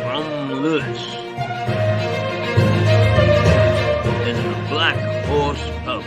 From Lewis in the Black Horse Pub.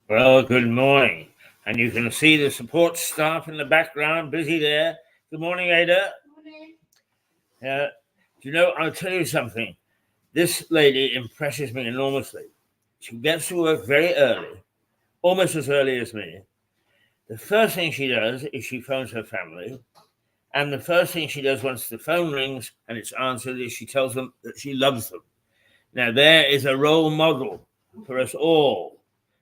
Well, good morning. And you can see the support staff in the background, busy there. Good morning, Ada. Morning. Do you know, I'll tell you something. This lady impresses me enormously. She gets to work very early, almost as early as me. The first thing she does is she phones her family. And the first thing she does once the phone rings and it's answered is she tells them that she loves them. Now, there is a role model for us all.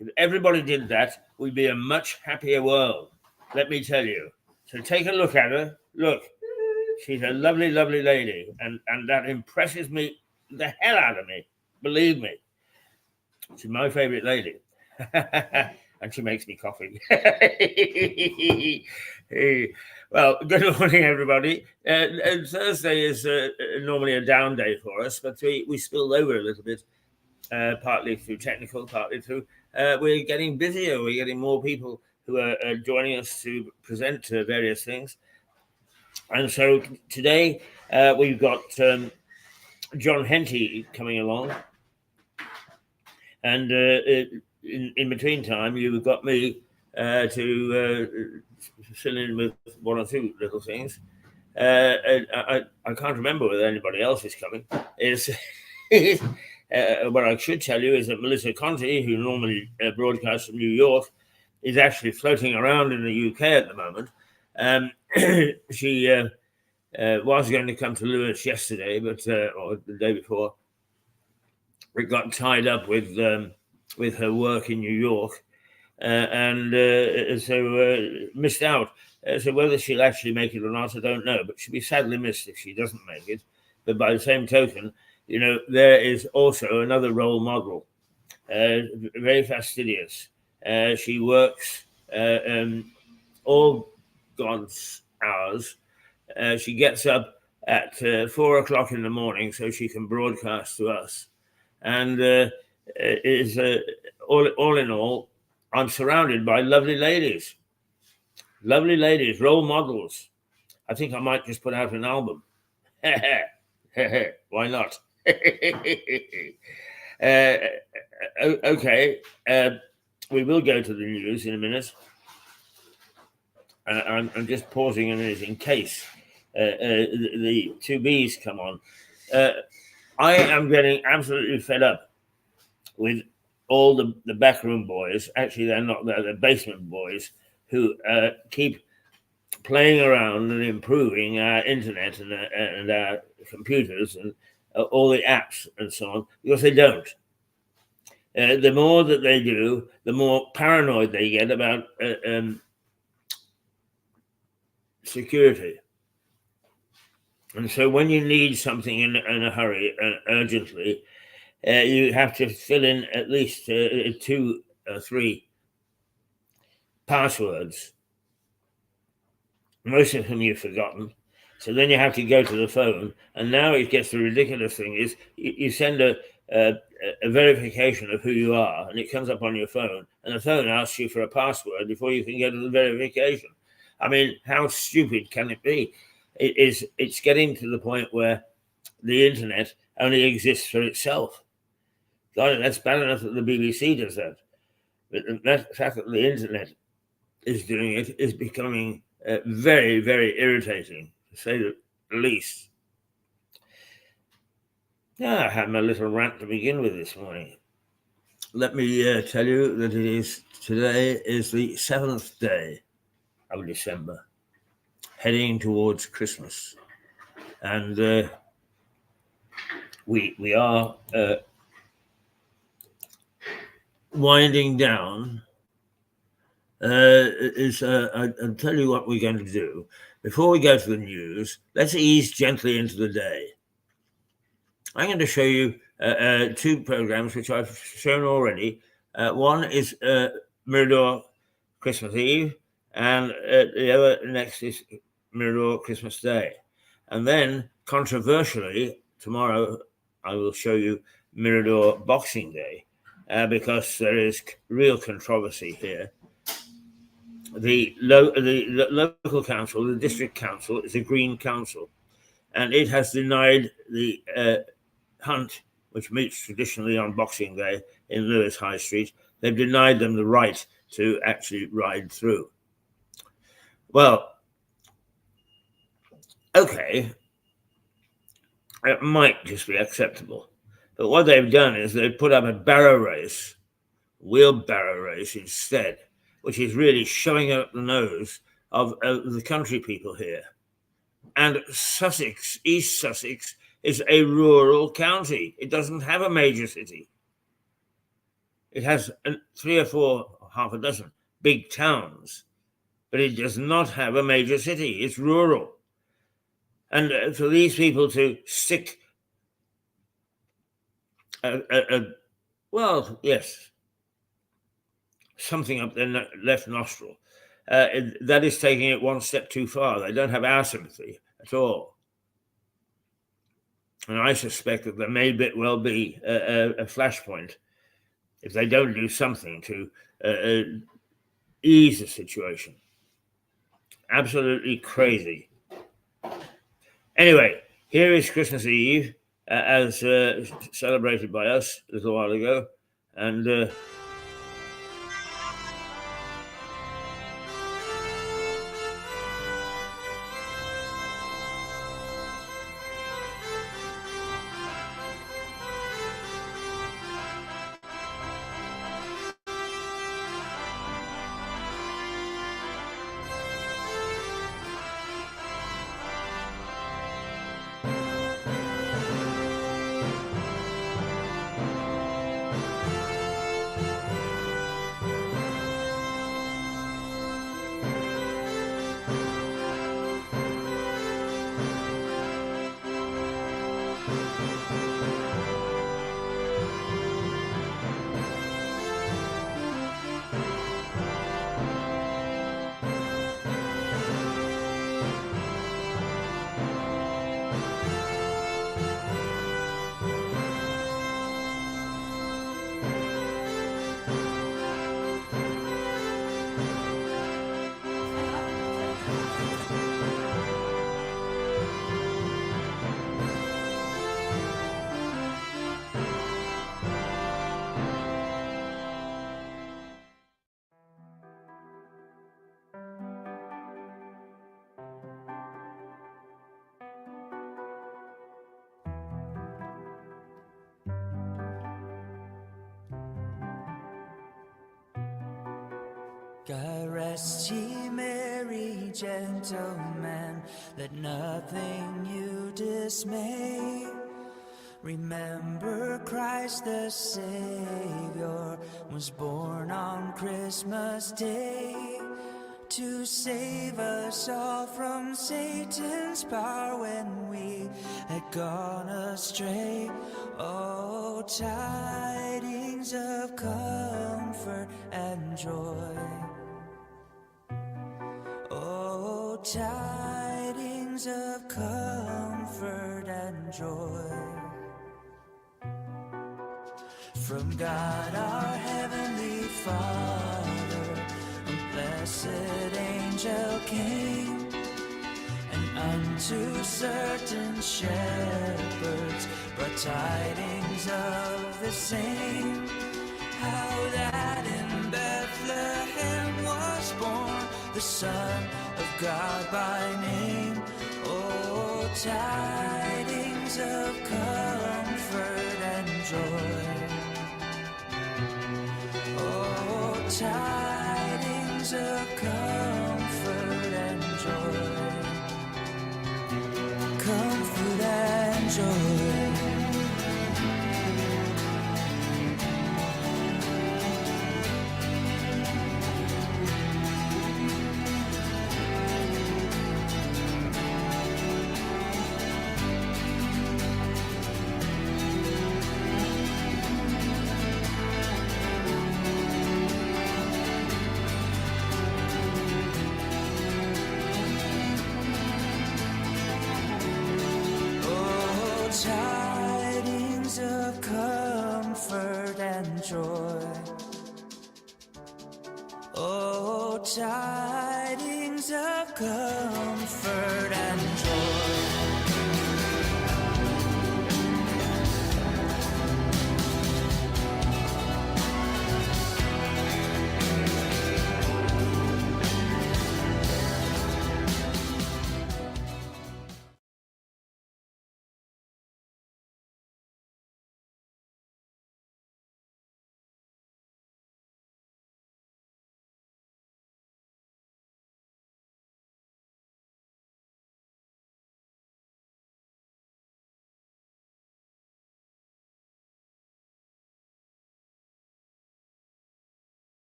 If everybody did that, we'd be a much happier world, let me tell you. So take a look at her. Look, she's a lovely, lovely lady, and that impresses me the hell out of me, believe me. She's my favorite lady. And she makes me coffee. Well, good morning, everybody. Thursday is normally a down day for us, but we spilled over a little bit, partly through technical, partly through we're getting busier. We're getting more people who are joining us to present various things. And so today we've got John Henty coming along. And in between time, you've got me to fill in with one or two little things. I can't remember whether anybody else is coming. What I should tell you is that Melissa Conti, who normally broadcasts from New York, is actually floating around in the UK at the moment. She was going to come to Lewis yesterday, but or the day before. It got tied up with her work in New York, and so missed out. So whether she'll actually make it or not, I don't know. But she'll be sadly missed if she doesn't make it. But by the same token, you know, there is also another role model, very fastidious. She works all God's hours. She gets up at 4 o'clock in the morning so she can broadcast to us. And is all in all, I'm surrounded by lovely ladies, role models. I think I might just put out an album. Why not? Okay, we will go to the news in a minute. I'm just pausing in case the two Bs come on. I am getting absolutely fed up with all the backroom boys. Actually, they're not, they're the basement boys who keep playing around and improving our internet and our computers and all the apps and so on, because they don't. The more that they do, the more paranoid they get about security. And so when you need something in a hurry, urgently, you have to fill in at least 2 or 3 passwords, most of whom you've forgotten. So then you have to go to the phone. And now it gets the ridiculous thing is you send a verification of who you are, and it comes up on your phone, and the phone asks you for a password before you can get to the verification. I mean, how stupid can it be? It's getting to the point where the internet only exists for itself. God, that's bad enough that the BBC does that. But the fact that the internet is doing it is becoming very, very irritating, to say the least. I had my little rant to begin with this morning. Let me tell you that today is the 7th day of December, heading towards Christmas, and we are winding down. I'll tell you what we're going to do. Before we go to the news, let's ease gently into the day. I'm going to show you two programs which I've shown already. One is Mirador Christmas Eve, and the other next is Mirador Christmas Day. And then, controversially, tomorrow I will show you Mirador Boxing Day, because there is real controversy here. The local council, the district council, is a Green council, and it has denied the hunt, which meets traditionally on Boxing Day in Lewes High Street. They've denied them the right to actually ride through. Well, okay, it might just be acceptable. But what they've done is they've put up a wheelbarrow race instead, which is really shoving up the nose of the country people here. And Sussex, East Sussex, is a rural county. It doesn't have a major city. It has 3 or 4, half a dozen big towns, but it does not have a major city. It's rural. And for these people to stick something up their left nostril, that is taking it one step too far. They don't have our sympathy at all. And I suspect that there may well be a flashpoint if they don't do something to ease the situation. Absolutely crazy. Anyway, here is Christmas Eve, as celebrated by us a little while ago, and God rest ye merry gentlemen, let nothing you dismay. Remember Christ the Savior was born on Christmas Day, to save us all from Satan's power when we had gone astray. Oh, tidings of comfort and joy. Oh, tidings of comfort and joy. From God our Heavenly Father, a blessed angel came, and unto certain shepherds brought tidings of the same, how that in Bethlehem was born the Son of God by name. Oh, tidings of comfort joy. Oh, tidings of comfort and joy. Comfort and joy. Tidings of comfort and joy. Oh, tidings of comfort and joy.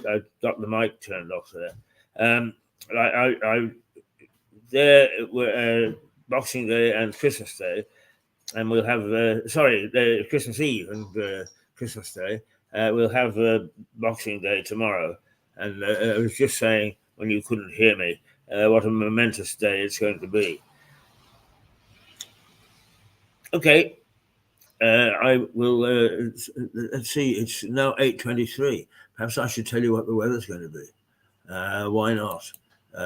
I've got the mic turned off there. There were Boxing Day and Christmas Day, and we'll have the Christmas Eve and Christmas Day. We'll have Boxing Day tomorrow, and I was just saying when you couldn't hear me, what a momentous day it's going to be. Okay, I will. Let's see. It's now 8:23. Perhaps I should tell you what the weather's going to be. Why not?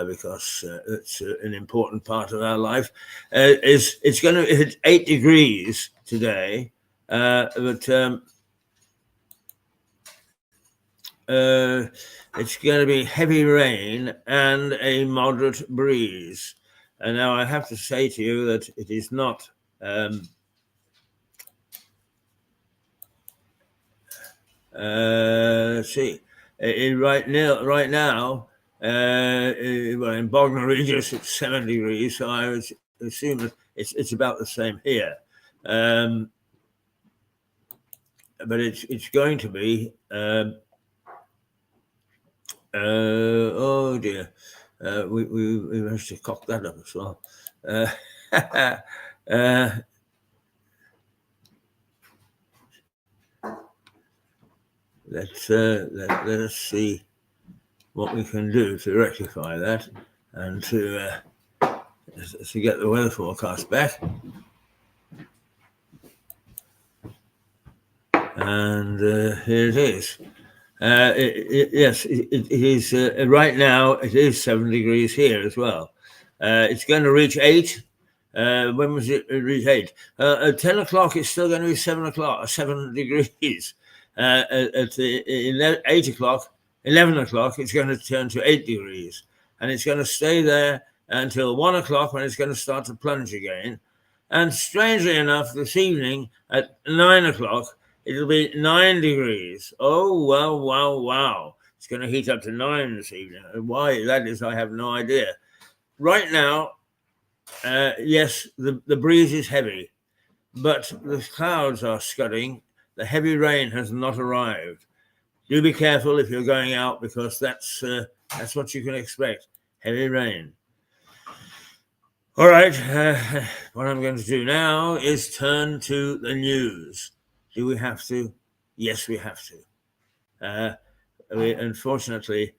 Because it's an important part of our life. It's going to hit 8 degrees today, but it's going to be heavy rain and a moderate breeze. And now I have to say to you that it is not. Let's see. Right now. Well, in Bognor Regis it's 7 degrees, so I would assume that it's about the same here. But it's going to be. Oh dear, we managed to cock that up as well. Let us see what we can do to rectify that and to get the weather forecast back. And here it is. Yes, it is. Right now, it is 7 degrees here as well. It's going to reach 8. When was it reach 8? At 10 o'clock, it's still going to be 7 degrees. At 8 o'clock, 11 o'clock, it's going to turn to 8 degrees. And it's going to stay there until 1 o'clock when it's going to start to plunge again. And strangely enough, this evening at 9 o'clock, it'll be 9 degrees. Oh, wow. It's going to heat up to 9 this evening. Why that is, I have no idea. Right now, yes, the breeze is heavy, but the clouds are scudding. The heavy rain has not arrived. Do be careful if you're going out, because that's what you can expect, heavy rain. All right, what I'm going to do now is turn to the news. Do we have to? Yes, we have to. Unfortunately,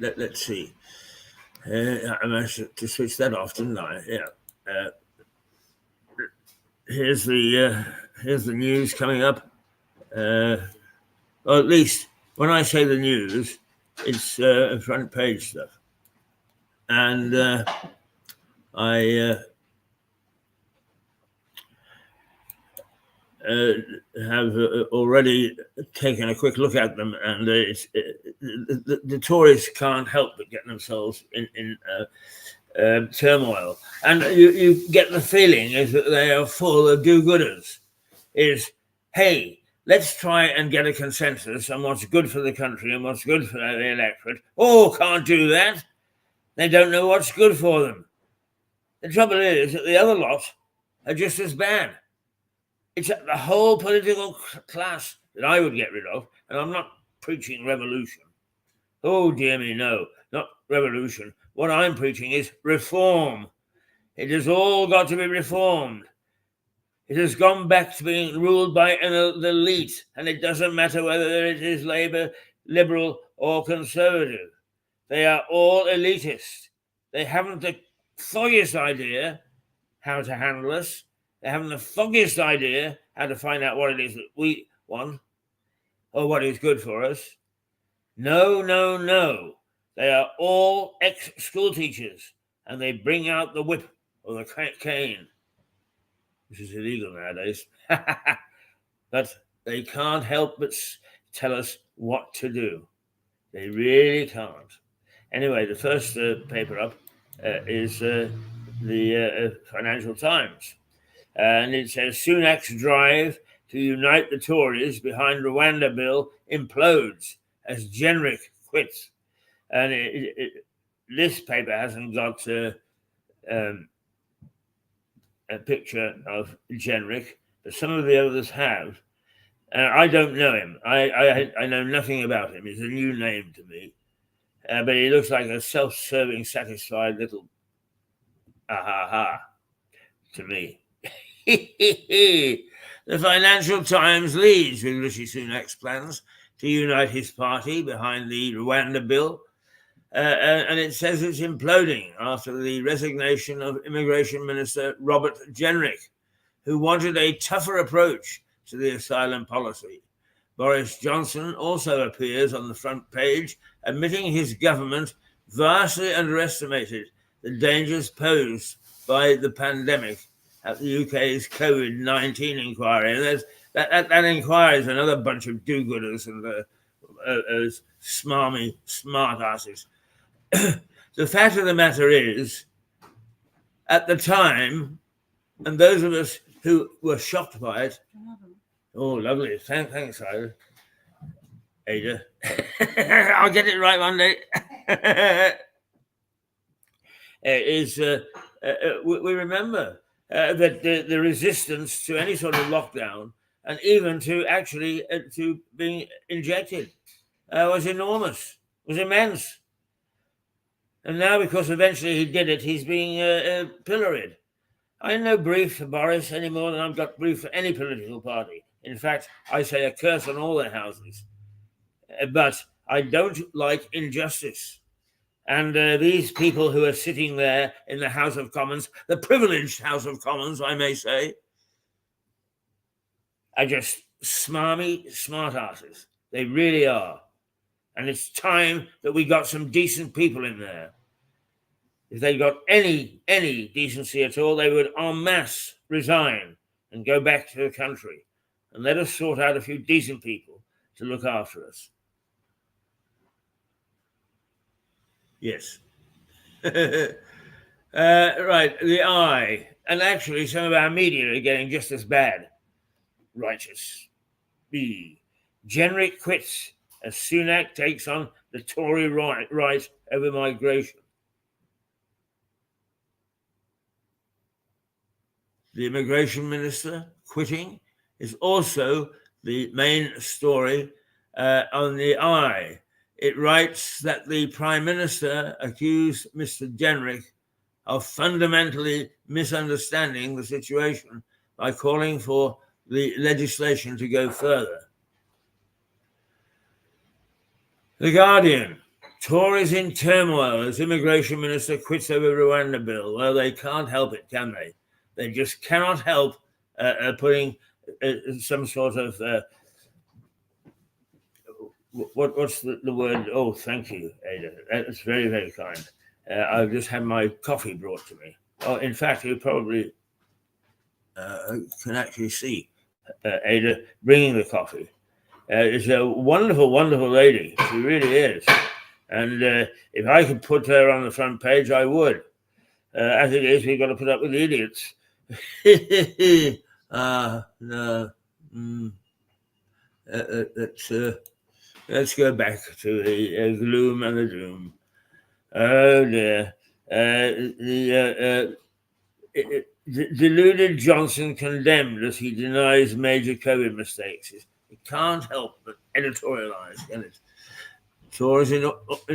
let's see. I managed to switch that off, didn't I? Yeah. Here's the news coming up. Or at least when I say the news, it's front page stuff. And I have already taken a quick look at them, and the Tories can't help but get themselves in turmoil. And you get the feeling is that they are full of do-gooders. Hey, let's try and get a consensus on what's good for the country and what's good for the electorate. Oh, can't do that. They don't know what's good for them. The trouble is that the other lot are just as bad. It's the whole political class that I would get rid of, and I'm not preaching revolution. Oh, dear me, no, not revolution. What I'm preaching is reform. It has all got to be reformed. It has gone back to being ruled by an elite, and it doesn't matter whether it is Labour, Liberal, or Conservative. They are all elitist. They haven't the foggiest idea how to handle us. They haven't the foggiest idea how to find out what it is that we want or what is good for us. No. They are all ex-school teachers, and they bring out the whip or the cane, which is illegal nowadays. But they can't help but tell us what to do. They really can't. Anyway, the first paper up is the Financial Times. And it says, Sunak's drive to unite the Tories behind Rwanda bill implodes as Jenrick quits. And this paper hasn't got a picture of Jenrick, but some of the others have. I don't know him. I know nothing about him. He's a new name to me. But he looks like a self-serving, satisfied little to me. The Financial Times leads with Rishi Sunak's plans to unite his party behind the Rwanda bill. And it says it's imploding after the resignation of Immigration Minister Robert Jenrick, who wanted a tougher approach to the asylum policy. Boris Johnson also appears on the front page, admitting his government vastly underestimated the dangers posed by the pandemic at the UK's COVID-19 inquiry. And that inquiry is another bunch of do-gooders and smarmy smart-asses. The fact of the matter is, at the time, and those of us who were shocked by it, oh, lovely. Thanks, Ada. I'll get it right one day. We remember that the resistance to any sort of lockdown and even to actually to being injected was enormous, was immense. And now, because eventually he did it, he's being pilloried. I have no brief for Boris any more than I've got brief for any political party. In fact, I say a curse on all their houses. But I don't like injustice. And these people who are sitting there in the House of Commons, the privileged House of Commons, I may say, are just smarmy smart-asses. They really are. And it's time that we got some decent people in there. If they got any decency at all, they would en masse resign and go back to the country and let us sort out a few decent people to look after us. Yes. Right, the eye. And actually, some of our media are getting just as bad. Righteous. B. Jenrick quits as Sunak takes on the Tory right over migration. The immigration minister quitting is also the main story on the eye. It writes that the Prime Minister accused Mr. Jenrick of fundamentally misunderstanding the situation by calling for the legislation to go further. The Guardian. Tories in turmoil as immigration minister quits over Rwanda bill. Well, they can't help it, can they? They just cannot help putting some sort of what's the word? Oh, thank you, Ada. That's very, very kind. I've just had my coffee brought to me. Oh, in fact, you probably can actually see Ada bringing the coffee. Is a wonderful, wonderful lady. She really is. And if I could put her on the front page, I would. As it is, we've got to put up with idiots. No. Let's go back to the gloom and the doom. Oh dear. Deluded Johnson condemned as he denies major COVID mistakes. It can't help but editorialize, can it? Tories in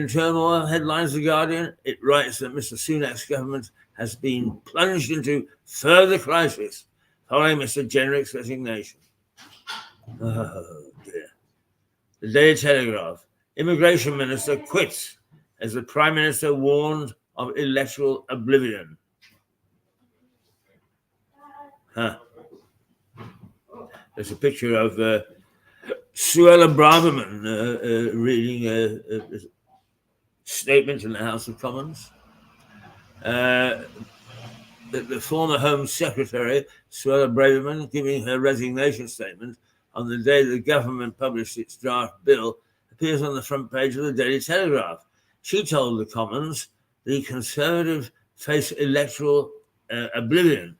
turmoil, headlines The Guardian. It writes that Mr. Sunak's government has been plunged into further crisis following Mr. Jenrick's resignation. Oh dear. The Daily Telegraph. Immigration minister quits as the Prime Minister warned of electoral oblivion. There's a picture of Suella Braverman reading a statement in the House of Commons. The former Home Secretary, Suella Braverman, giving her resignation statement on the day the government published its draft bill, appears on the front page of the Daily Telegraph. She told the Commons the Conservative face electoral oblivion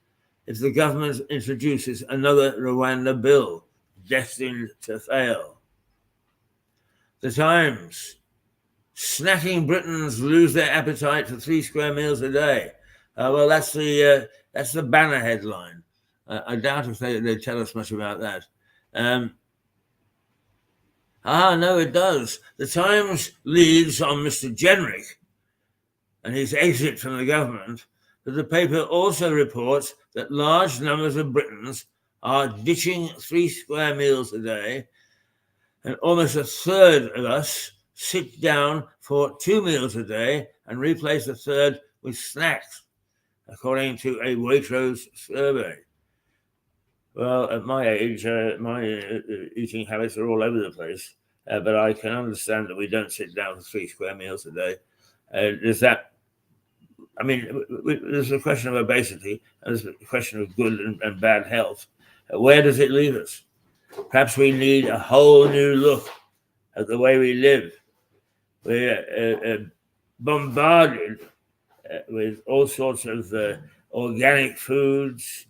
if the government introduces another Rwanda bill, destined to fail. The Times. Snacking Britons lose their appetite for 3 square meals a day. Well, that's the banner headline. I doubt if they tell us much about that. No, it does. The Times leads on Mr. Jenrick and his exit from the government, but the paper also reports that large numbers of Britons are ditching 3 square meals a day, and almost a third of us sit down for 2 meals a day and replace a third with snacks, according to a Waitrose survey. Well, at my age, my eating habits are all over the place, but I can understand that we don't sit down for 3 square meals a day. There's a question of obesity, and there's a question of good and bad health. Where does it leave us? Perhaps we need a whole new look at the way we live. We're bombarded with all sorts of organic foods,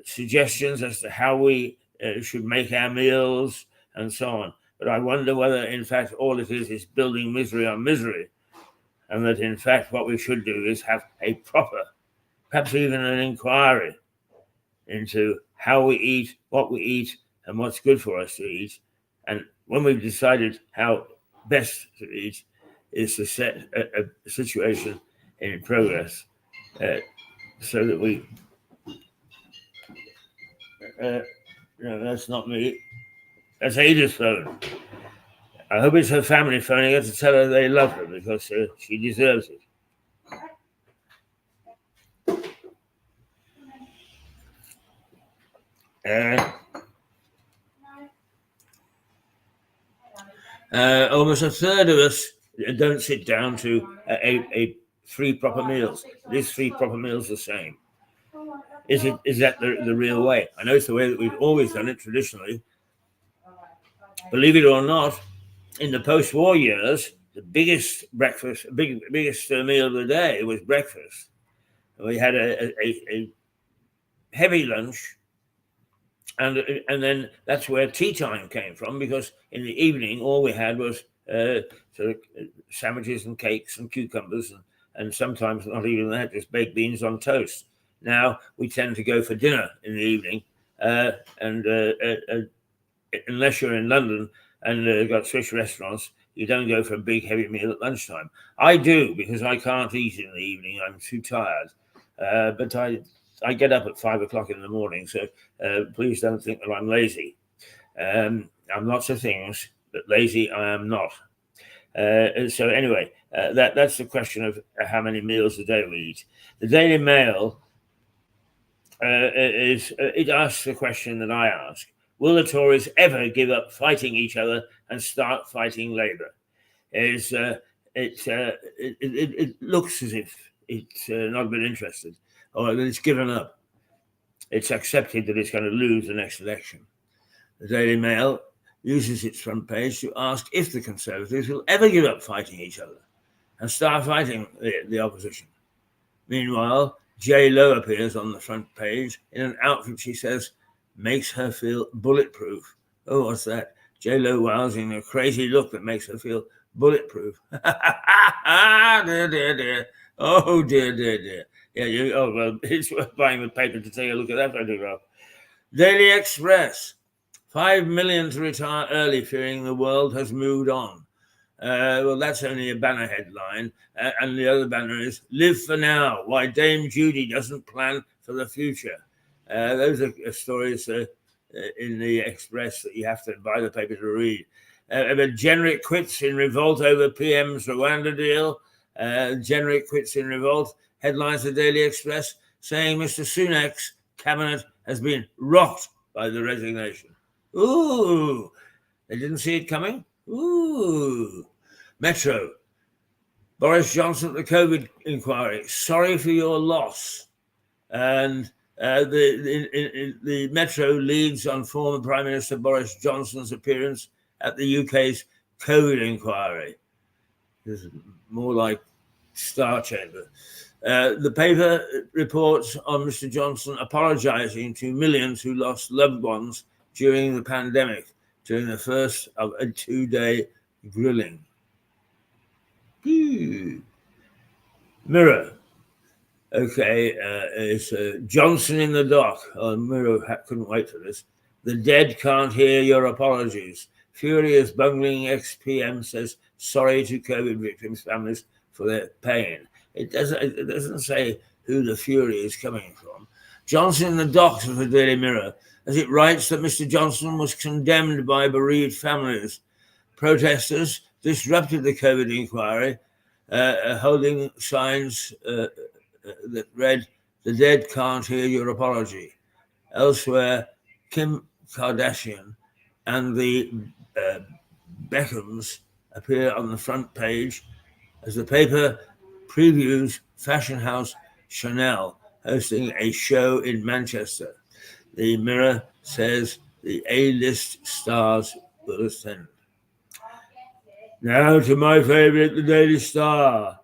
suggestions as to how we should make our meals and so on. But I wonder whether, in fact, all it is building misery on misery, and that, in fact, what we should do is have a proper, perhaps even an inquiry into how we eat, what we eat, and what's good for us to eat. And when we've decided how best to eat, is to set a situation in progress so that we... no, that's not me. That's Ada's phone. I hope it's her family phoning her to tell her they love her, because she deserves it. Almost a third of us don't sit down to a 3 proper meals. These 3 proper meals the same. Is that the real way? I know it's the way that we've always done it traditionally. Believe it or not, in the post-war years, the biggest meal of the day was breakfast. We had a heavy lunch, and then that's where tea time came from, because in the evening all we had was sort of sandwiches and cakes and cucumbers, and sometimes not even that, just baked beans on toast. Now we tend to go for dinner in the evening, and unless you're in London and got Swiss restaurants, you don't go for a big heavy meal at lunchtime. I do, because I can't eat in the evening. I'm too tired. But I get up at 5 o'clock in the morning, so please don't think that I'm lazy. I'm lots of things, but lazy I am not. So anyway, that's the question of how many meals a day we eat. The Daily Mail it asks the question that I ask: will the Tories ever give up fighting each other and start fighting Labour? It looks as if it's not been interested, or that it's given up. It's accepted that it's going to lose the next election. The Daily Mail uses its front page to ask if the Conservatives will ever give up fighting each other and start fighting the opposition. Meanwhile, J-Lo appears on the front page in an outfit she says makes her feel bulletproof. Oh, what's that? J-Lo wowsing a crazy look that makes her feel bulletproof. Dear. Oh, dear. Yeah, well, it's worth buying the paper to take a look at that photograph. Daily Express: 5 million to retire early, fearing the world has moved on. Well, that's only a banner headline. And the other banner is "Live for Now, Why Dame Judy Doesn't Plan for the Future." Those are stories in the Express that you have to buy the paper to read. But Jenrick quits in revolt over PM's Rwanda deal. Jenrick quits in revolt, headlines the Daily Express, saying Mr. Sunak's cabinet has been rocked by the resignation. Ooh, they didn't see it coming? Ooh. Metro: Boris Johnson at the COVID inquiry, sorry for your loss. And the Metro leads on former Prime Minister Boris Johnson's appearance at the UK's COVID inquiry. This is more like Star Chamber. The paper reports on Mr. Johnson apologising to millions who lost loved ones during the pandemic, during the first of a 2-day grilling. Mirror. Okay, it's Johnson in the dock. Oh, Mirror couldn't wait for this. The dead can't hear your apologies. Furious bungling ex-PM says sorry to COVID victims' families for their pain. It doesn't say who the fury is coming from. Johnson in the docks of the Daily Mirror, as it writes that Mr. Johnson was condemned by bereaved families. Protesters disrupted the COVID inquiry, holding signs that read, "The dead can't hear your apology." Elsewhere, Kim Kardashian and the Beckhams appear on the front page as the paper previews fashion house Chanel hosting a show in Manchester. The Mirror says the A-list stars will attend. Now to my favourite, the Daily Star.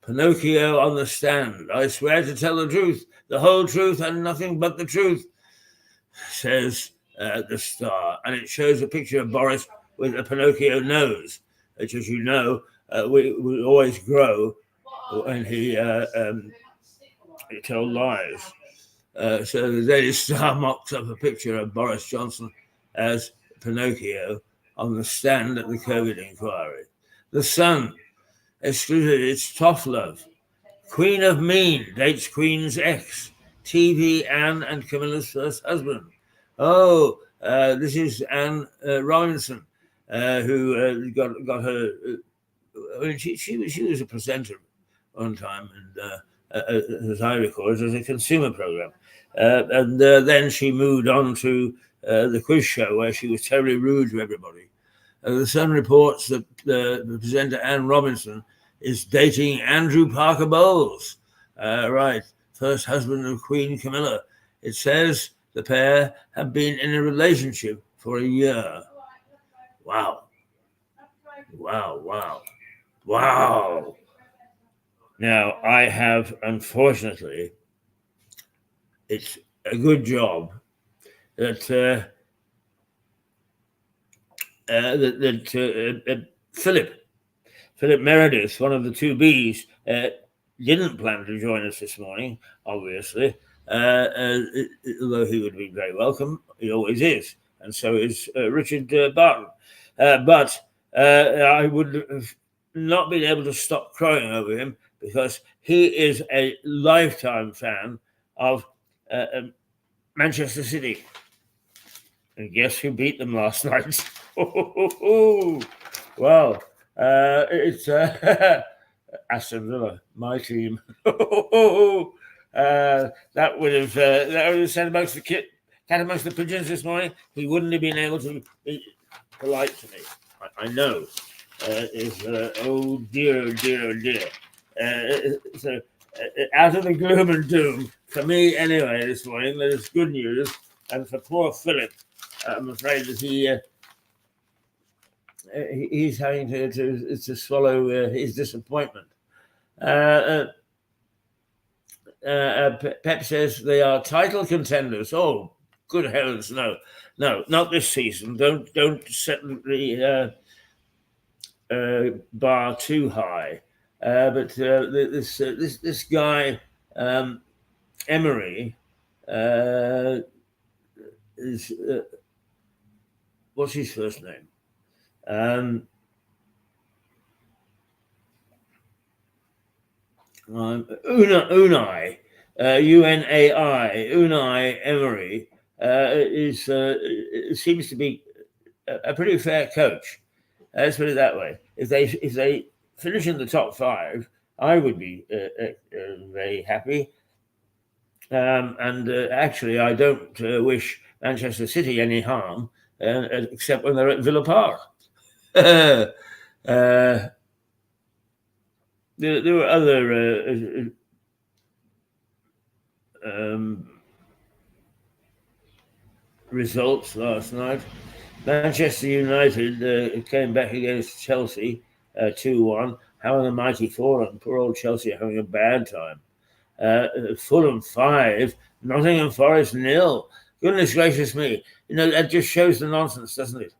Pinocchio on the stand. I swear to tell the truth, the whole truth and nothing but the truth, says the Star. And it shows a picture of Boris with a Pinocchio nose, which, as you know, will always grow when he told lies. So the Daily Star mocks up a picture of Boris Johnson as Pinocchio on the stand at the COVID inquiry. The Sun excluded its tough love. Queen of Mean dates Queen's ex, TV Anne and Camilla's first husband. Oh, this is Anne Robinson, who got her. I mean, she was a presenter one time, and as I recall, it was a consumer program, and then she moved on to the quiz show where she was terribly rude to everybody. The Sun reports that the presenter Anne Robinson is dating Andrew Parker Bowles, right, first husband of Queen Camilla. It says the pair have been in a relationship for a year. Wow. Now, I have, unfortunately, it's a good job that Philip Meredith, one of the two Bs, didn't plan to join us this morning, obviously, although he would be very welcome. He always is, and so is Richard Barton. But I would have not been able to stop crying over him because he is a lifetime fan of Manchester City. And guess who beat them last night? Well, it's Aston Villa, my team. That would have sent amongst the cat amongst the pigeons this morning. He wouldn't have been able to be polite to me. I know. Oh dear. So out of the gloom and doom, for me anyway, this morning, there's good news. And for poor Philip, I'm afraid that he's having to swallow his disappointment. Pep says they are title contenders. Oh, good heavens, no, not this season. Don't set the bar too high. But this guy Emery is what's his first name? Unai, Unai Emery seems to be a pretty fair coach. Let's put it that way. If they finish in the top five, I would be very happy. And actually, I don't wish Manchester City any harm, except when they're at Villa Park. There were other results last night. Manchester United came back against Chelsea 2-1. How are the mighty fallen? Poor old Chelsea are having a bad time. Fulham 5, Nottingham Forest 0. Goodness gracious me. You know, that just shows the nonsense, doesn't it?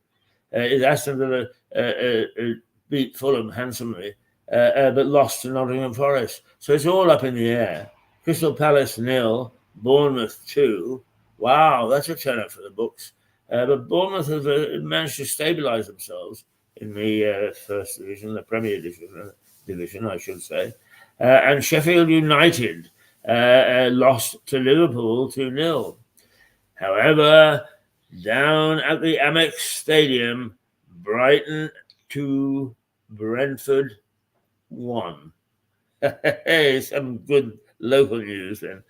Aston Villa beat Fulham handsomely. but lost to Nottingham Forest. So it's all up in the air. Crystal Palace 0, Bournemouth 2. Wow, that's a turn up for the books. But Bournemouth have managed to stabilise themselves in the first division, the Premier division, I should say. And Sheffield United lost to Liverpool 2-0. However, down at the Amex Stadium, Brighton 2, Brentford 1. Some good local news then.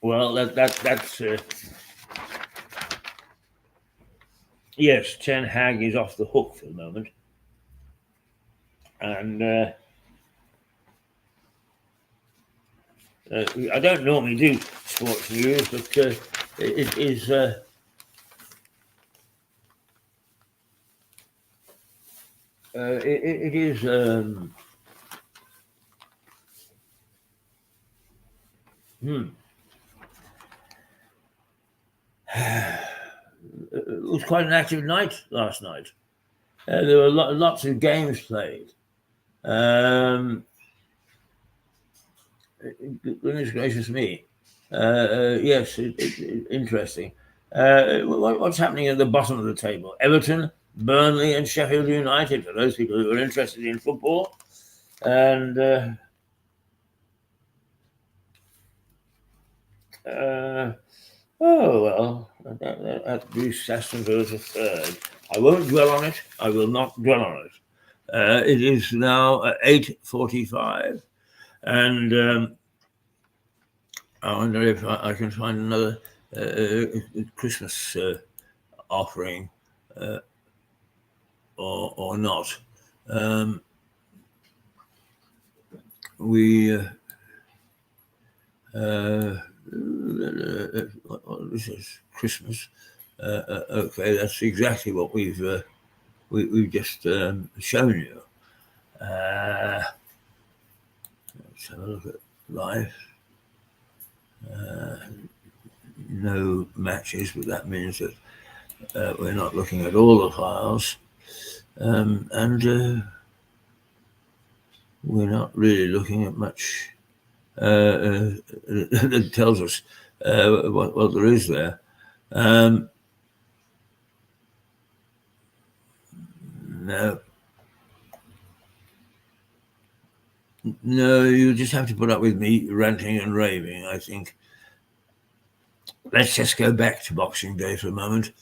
Well, that's yes. Ten Hag is off the hook for the moment, and I don't normally do sports news, but it is. It is. It was quite an active night last night. There were lots of games played. Goodness gracious me. Yes, interesting. What's happening at the bottom of the table? Everton, Burnley, and Sheffield United, for those people who are interested in football. And at Bruce Sastonville is a third. I won't dwell on it. I will not dwell on it. It is now 8:45, and I wonder if I can find another Christmas offering or not. This is Christmas. Okay, that's exactly what we've just shown you. Let's have a look at life. No matches, but that means that we're not looking at all the files, and we're not really looking at much that tells us what there is there. No, you just have to put up with me ranting and raving, I think. Let's just go back to Boxing Day for a moment.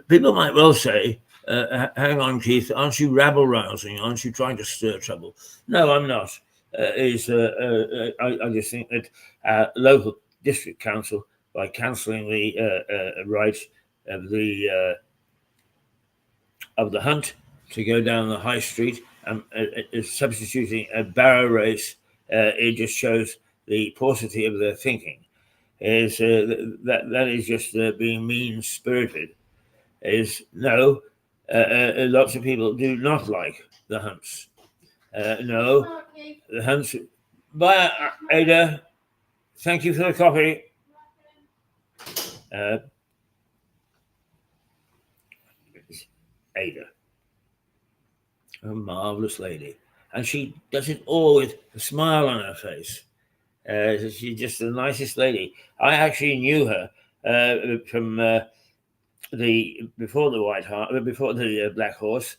People might well say, hang on, Keith, aren't you rabble-rousing? Aren't you trying to stir trouble? No, I'm not. I just think that local district council, by cancelling the right of the hunt to go down the high street and substituting a barrow race, it just shows the paucity of their thinking. Is that is just being mean-spirited. Lots of people do not like the hunts. The hunts. Bye, Ada. Thank you for the coffee. Ada, a marvelous lady, and she does it all with a smile on her face. She's just the nicest lady. I actually knew her from before the Black Horse,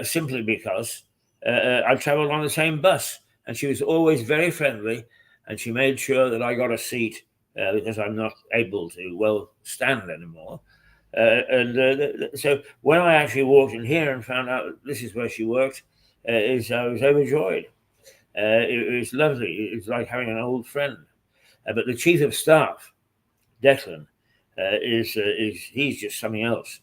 simply because I travelled on the same bus, and she was always very friendly, and she made sure that I got a seat because I'm not able to stand anymore. So when I actually walked in here and found out this is where she worked, I was overjoyed. It was lovely. It was like having an old friend. But the chief of staff, Declan, he's just something else.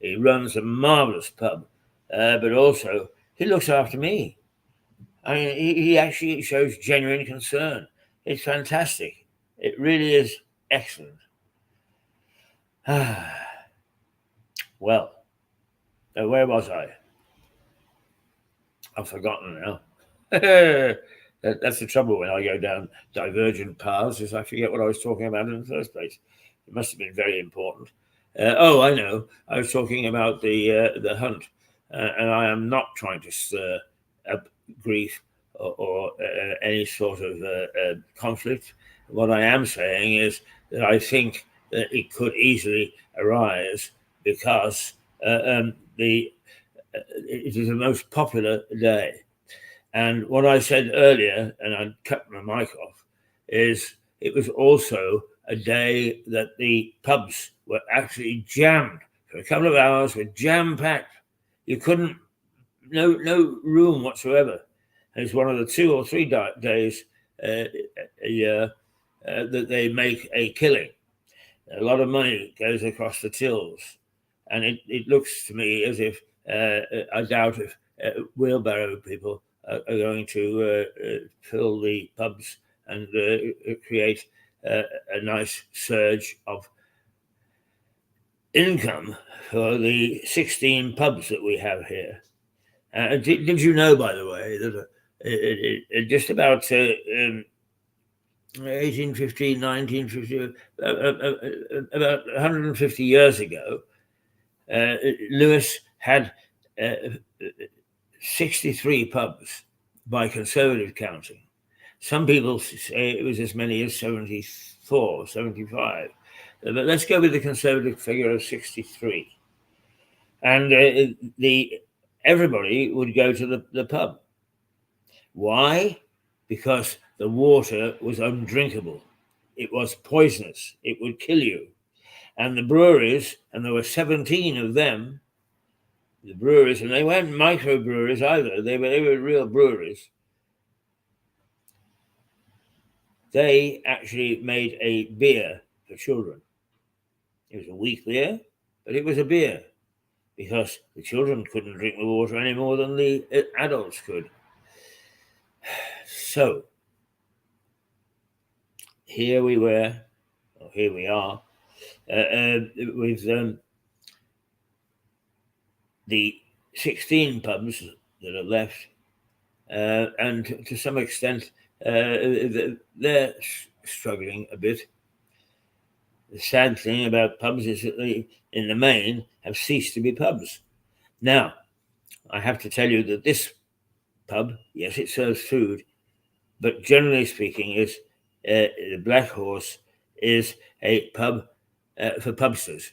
He runs a marvelous pub, but also he looks after me. I mean, he actually shows genuine concern. It's fantastic. It really is excellent. Well, where was I? I've forgotten now. That's the trouble when I go down divergent paths, is I forget what I was talking about in the first place. It must have been very important. Oh, I know. I was talking about the hunt, and I am not trying to stir up grief or any sort of conflict. What I am saying is that I think that it could easily arise because it is the most popular day. And what I said earlier, and I cut my mic off, is it was also a day that the pubs were actually jammed for a couple of hours, were jam-packed. You couldn't, no room whatsoever. And it's one of the 2 or 3 days a year that they make a killing. A lot of money goes across the tills. And it looks to me as if, I doubt if wheelbarrow people are going to fill the pubs and create a nice surge of income for the 16 pubs that we have here. Did you know, by the way, that just about 1850, 1950, about 150 years ago, Lewis had 63 pubs by conservative counting. Some people say it was as many as 74, 75. But let's go with the conservative figure of 63. And everybody would go to the pub. Why? Because the water was undrinkable. It was poisonous. It would kill you. And the breweries, and there were 17 of them, the breweries, and they weren't microbreweries either. They were real breweries. They actually made a beer for children. It was a weak beer, but it was a beer because the children couldn't drink the water any more than the adults could. So here we are, with the 16 pubs that are left, and to some extent they're struggling a bit. The sad thing about pubs is that they, in the main, have ceased to be pubs. Now, I have to tell you that this pub, yes, it serves food, but generally speaking, is the Black Horse is a pub for pubsters.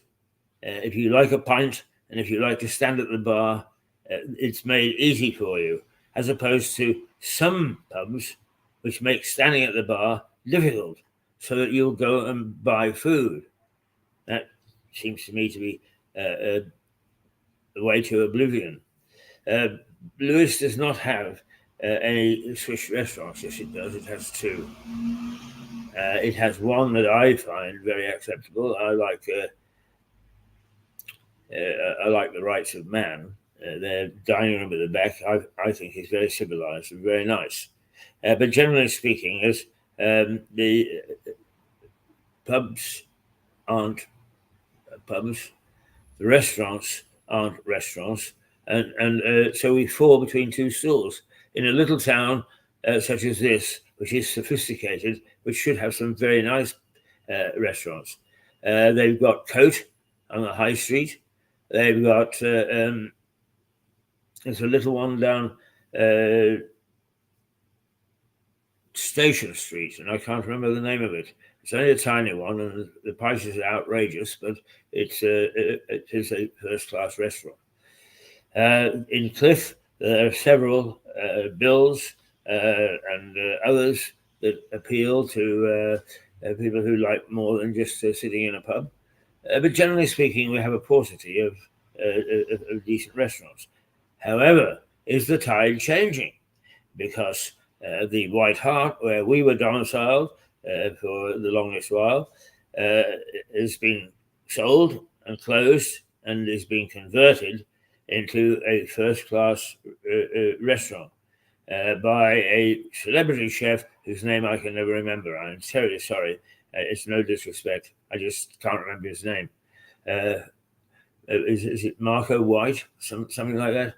If you like a pint and if you like to stand at the bar, it's made easy for you, as opposed to some pubs which make standing at the bar difficult, so that you'll go and buy food. That seems to me to be the way to oblivion. Lewis does not have any Swiss restaurants. Yes, it does. It has 2. It has one that I find very acceptable. I like the Rights of Man. Their dining room at the back, I think, is very civilized and very nice. But generally speaking, as the pubs aren't pubs, the restaurants aren't restaurants, and so we fall between 2 stools. In a little town such as this, which is sophisticated, which should have some very nice restaurants. They've got Coat on the high street. They've got, there's a little one down Station Street, and I can't remember the name of it. It's only a tiny one, and the prices are outrageous, but it is a first-class restaurant. In Cliff, there are several bills and others that appeal to people who like more than just sitting in a pub. But generally speaking, we have a paucity of decent restaurants. However, is the tide changing? Because the White Hart, where we were domiciled for the longest while, has been sold and closed and is being converted into a first-class restaurant by a celebrity chef whose name I can never remember. I'm terribly sorry. It's no disrespect. I just can't remember his name. Is it Marco White? Something like that.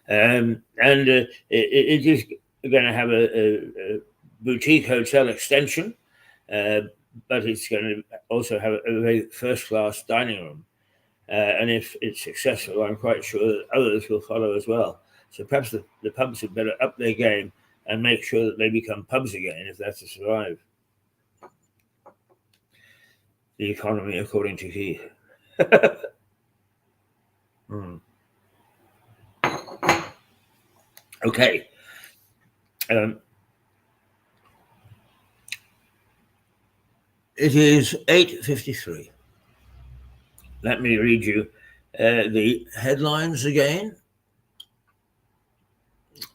And it is going to have a boutique hotel extension, but it's going to also have a very first-class dining room. And if it's successful, I'm quite sure that others will follow as well. So perhaps the pubs had better up their game and make sure that they become pubs again if that's to survive. The economy, according to he. Okay. It is 8:53. Let me read you the headlines again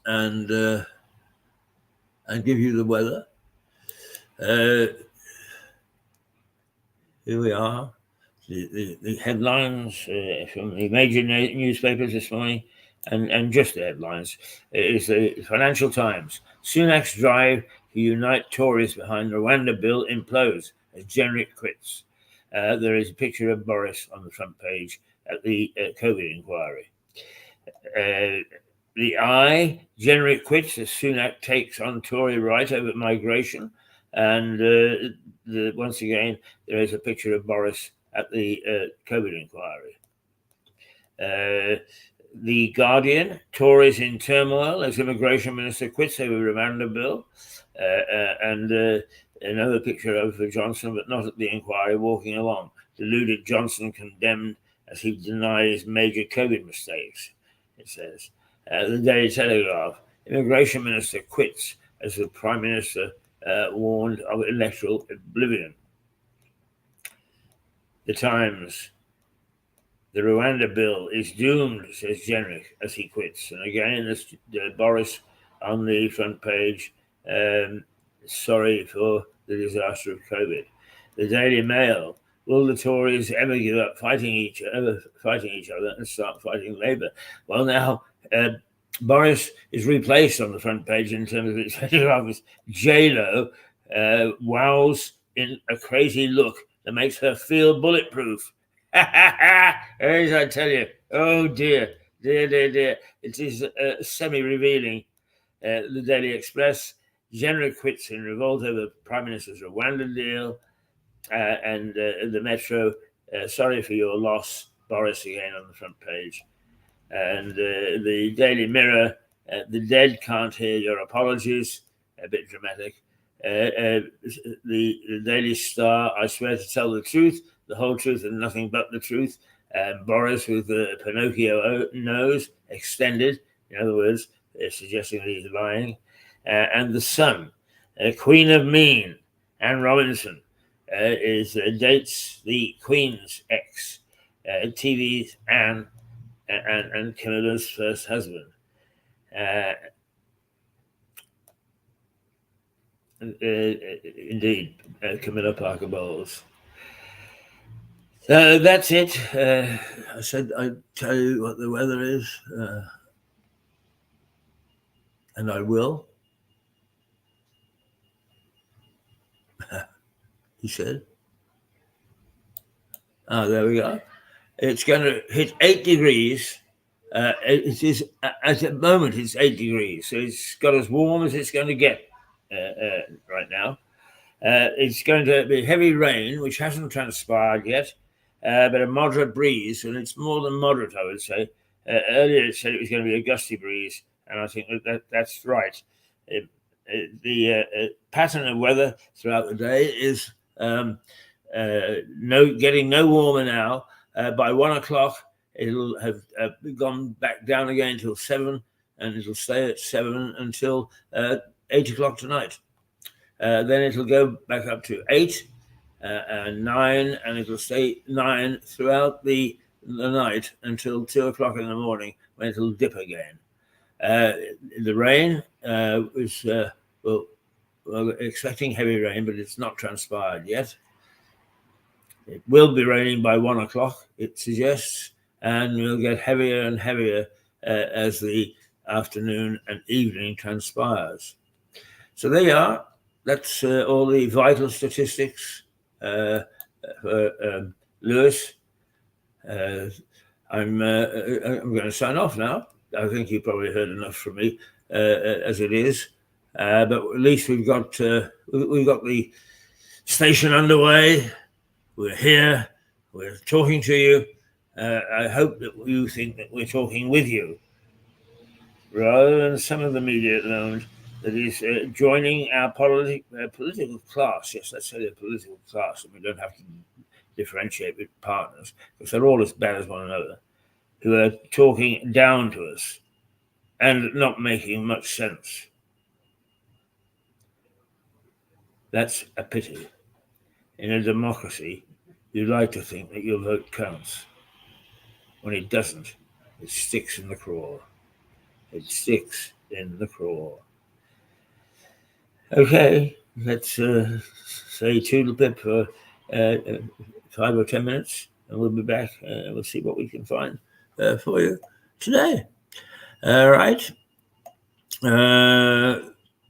and give you the weather. Here we are. The headlines from the major newspapers this morning, and just the headlines, is the Financial Times. Sunak's drive to unite Tories behind Rwanda bill implodes as Jenrick quits. There is a picture of Boris on the front page at the COVID inquiry. The Eye, Jenrick quits as Sunak takes on Tory right over migration. And once again, there is a picture of Boris at the COVID inquiry. The Guardian, Tories in turmoil as immigration minister quits over Rwanda bill. And another picture of Johnson, but not at the inquiry, walking along. Deluded Johnson condemned as he denies major COVID mistakes, it says. The Daily Telegraph, immigration minister quits as the Prime Minister warned of electoral oblivion. The Times, the Rwanda bill is doomed, says Jenrick as he quits. And again, this Boris on the front page, sorry for the disaster of COVID. The Daily Mail, will the Tories ever give up fighting each other and start fighting Labour? Well, now, Boris is replaced on the front page in terms of its office. J-Lo wows in a crazy look that makes her feel bulletproof. As I tell you, oh dear. It is semi-revealing. The Daily Express, Jenrick quits in revolt over Prime Minister's Rwanda deal. And the Metro, sorry for your loss, Boris again on the front page. And the Daily Mirror, the dead can't hear your apologies, a bit dramatic. The Daily Star, I swear to tell the truth, the whole truth and nothing but the truth. Boris with the Pinocchio nose extended, in other words, suggesting that he's lying. And the Sun, Queen of Mean, Anne Robinson, dates the Queen's ex, TV's Anne, and Camilla's first husband. Indeed, Camilla Parker Bowles. So that's it. I said I'd tell you what the weather is, and I will. He said. There we go. It's going to hit 8 degrees. It is at the moment it's 8 degrees, so it's got as warm as it's going to get right now. It's going to be heavy rain, which hasn't transpired yet, but a moderate breeze, and it's more than moderate, I would say. Earlier it said it was going to be a gusty breeze, and I think that's right. The pattern of weather throughout the day is getting no warmer now. By 1 o'clock, it'll have gone back down again till 7, and it'll stay at 7 until 8 o'clock tonight. Then it'll go back up to 8 and 9, and it'll stay 9 throughout the night until 2 o'clock in the morning, when it'll dip again. The rain is, we're expecting heavy rain, but it's not transpired yet. It will be raining by 1 o'clock, it suggests, and will get heavier and heavier as the afternoon and evening transpires. So there you are. That's all the vital statistics for Lewis. I'm going to sign off now. I think you probably heard enough from me as it is, but at least we've got the station underway. We're here. We're talking to you. I hope that you think that we're talking with you, rather than some of the media at the moment that is joining our political class. Yes, let's say the political class, and we don't have to differentiate with partners because they're all as bad as one another, who are talking down to us and not making much sense. That's a pity. In a democracy, you'd like to think that your vote counts. When it doesn't, it sticks in the craw. It sticks in the craw. Okay, let's say toodle-pip for 5 or 10 minutes, and we'll be back. We'll see what we can find for you today. All right.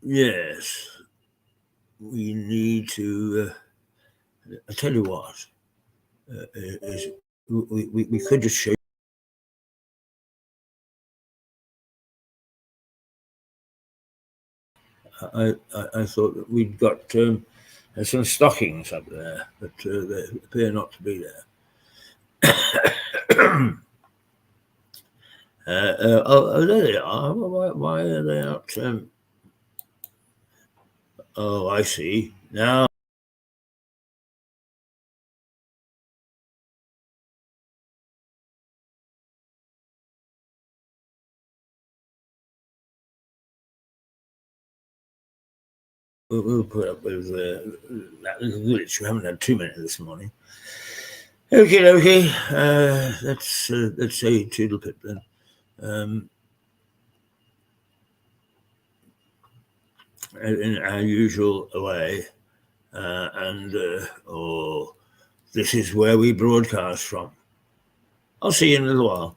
Yes. We need to. I tell you what. We could just show. I thought that we'd got some stockings up there, but they appear not to be there. There they are. Why are they not? Oh, I see. Now. We'll put up with that little glitch. We haven't had too many this morning. Okay. Let's say toodle-pip then. In our usual way, this is where we broadcast from. I'll see you in a little while.